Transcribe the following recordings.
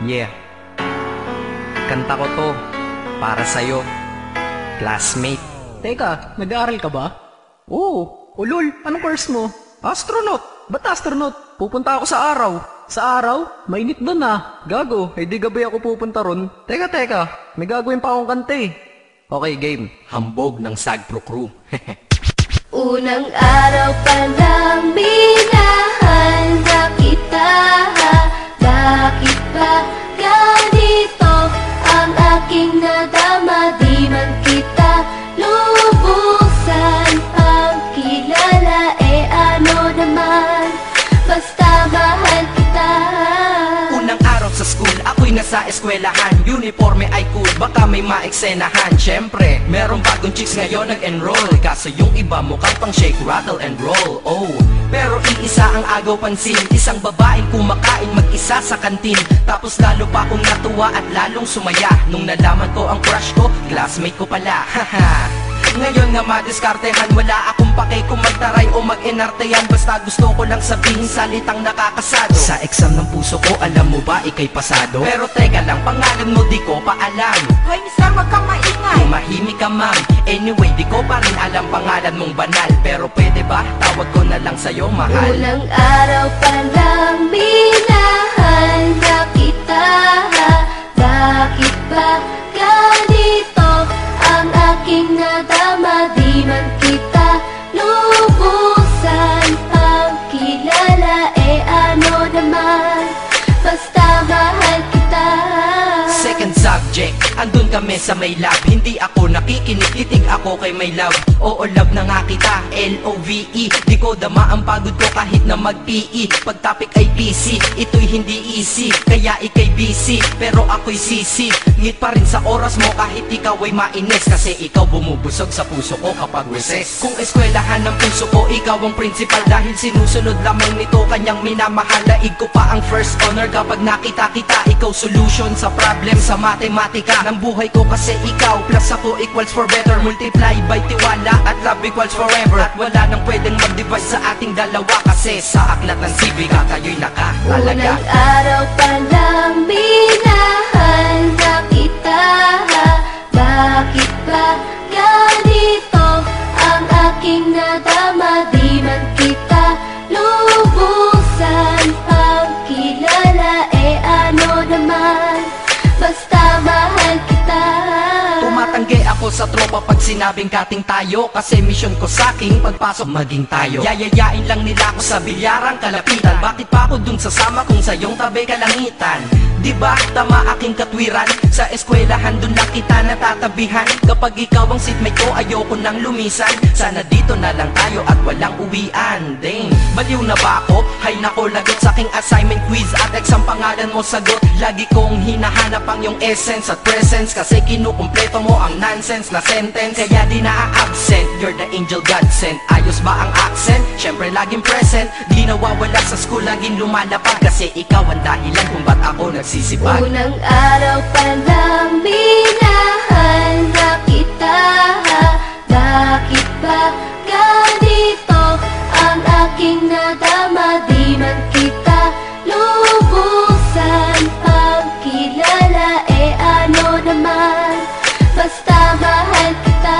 Yeah, kanta ko to para sa'yo, classmate. Teka, nag-aaral ka ba? Oo. Ulol, anong course mo? Astronaut. Ba't astronaut? Pupunta ako sa araw. Sa araw? Mainit doon ah. Gago, di gabi ako pupunta ron. Teka, may gagawin pa akong kanta eh. Okay, game. Hambog ng Sagpro Crew. Unang araw pa lang minahal na kita. Bakit ba ganito ang aking nadama? Di man kita lubusan ang kilala. Ano naman, basta mahal kita. Unang araw sa school, ako'y nasa eskwelahan. Uniforme ay cool, baka may maeksenahan. Siyempre, merong bagong chicks ngayon nag-enroll. Kaso yung iba mukhang pang shake, rattle and roll. Oh, pero iisa ang agaw pansin. Isang babaeng kumakain mag-isa sa kantin. Tapos lalo pa akong natuwa at lalong sumaya nung nalaman ko ang crush ko, classmate ko pala. Haha. Ngayon nga madiskartehan, wala akong pake kung magtaray o mag-enartehan. Basta gusto ko lang sabihin salitang nakakasado. Sa exam ng puso ko, alam mo ba, ikay pasado? Pero teka lang, pangalan mo di ko pa alam. Hoy, mister, wag kang maingay. Tumahimik ka, ma'am. Anyway, di ko pa rin alam pangalan mong banal. Pero pwede ba, tawag ko na lang sa'yo, mahal. Unang araw pa lang minahal na kita. Bakit ba ganito ang aking nadama? Di man kita lubusan ang kilala. Ano naman, basta mahal kita. Second subject, andun kami sa may lab. Hindi ako nakikinig, titig ako kay may love. Oo, love na nga kita, L-O-V-E. Di ko dama ang pagod ko kahit na mag-PE. Pag topic ay PC, ito'y hindi easy. Kaya ikay busy, pero ako'y sisi. Ngit pa rin sa oras mo kahit ikaw ay mainis. Kasi ikaw bumubusog sa puso ko kapag recess. Kung eskwelahan ng puso ko, ikaw ang principal. Dahil sinusunod lamang nito kanyang minamahal. Laig ko pa ang first honor kapag nakita kita. Ikaw solution sa problem sa matematika ng buhay ko. Kasi ikaw plus ako equals for better. Multiply by tiwala at love equals forever. At wala nang pwedeng mag-divide sa ating dalawa. Kasi sa aklat ng sibika tayo'y nakatalaga. Unang araw pa lang minahal na kita. Bakit ba ganito ang aking nadama? Di man kita lubusan ang kilala. Ano naman, basta mahal kita. Tumatanggi ako sa tropa pag sinabing kating tayo. Kasi mission ko sa'king pagpasok maging tayo. Yayayain lang nila ako sa bilyarang kalapitan. Bakit pa ako dun sasama kung sa iyong tabi kalangitan? Diba tama aking katwiran? Sa eskwelahan dun lang kita natatabihan. Kapag ikaw ang seatmate ko, ayoko nang lumisan. Sana dito na lang tayo at walang uwian. Dang, baliw na ba ako? Hay nako, lagot sa aking assignment quiz at exam pangalan mo sagot. Lagi kong hinahanap ang iyong essence at presence. Kasi kinukumpleto mo ang nonsense na sentence. Kaya di na-absent, you're the angel God sent. Ayos ba ang accent? Syempre laging present. Di nawawala sa school, laging lumalapag. Kasi ikaw ang dahilan kung ba't ako nagsisipag. Unang araw pa lang minahal na kita. Bakit ba ganito ang aking nadama? Di man kita lubusan ang kilala. Ano naman, basta mahal kita.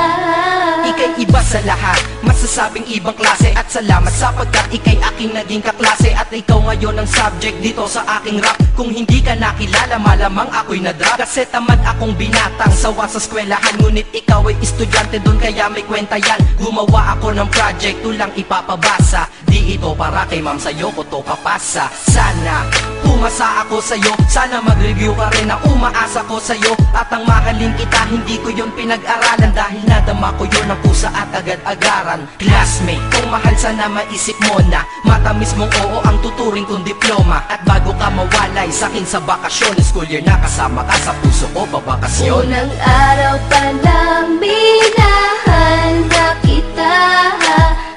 Ika'y iba sa lahat, masasabing ibang klase. At salamat sapagkat ika'y aking naging kaklase. At ikaw ngayon ang subject dito sa aking rap. Kung hindi ka nakilala, malamang ako'y na-drop. Kasi tamad akong binatang sawa sa eskwelahan. Ngunit ikaw ay estudyante dun, kaya may kwenta yan. Gumawa ako ng project, tulang ipapabasa. Di ito para kay ma'am, sa'yo ko to papasa. Sana umasa ako sa'yo, sana mag-review ka rin na umaasa ko sa'yo. At ang mahalin kita, hindi ko yun pinag-aralan. Dahil nadama ko yun ang pusa at agad-agaran. Classmate, kung mahal sana maisip mo na matamis mong oo ang tuturing kong diploma. At bago ka mawalay sa'kin sa bakasyon, school year na kasama ka sa puso ko pabakasyon. Unang araw pa lang minahal na kita.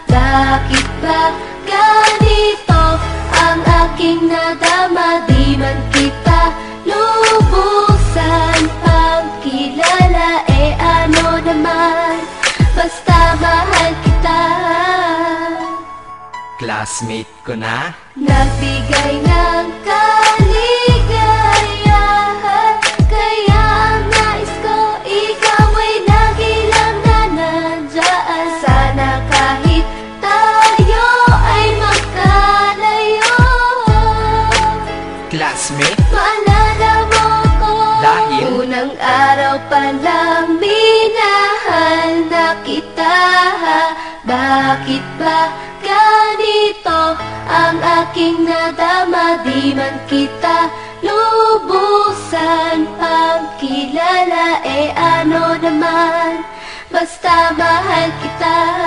Bakit ba ganito ang aking nadama? Di man kita lubusan ang kilala. Ano naman, basta mahal kita. Classmate ko na Nagbigay ng kaligaya. Bakit ba ganito ang aking nadama? Di man kita lubusan pang kilala, ano naman, basta mahal kita.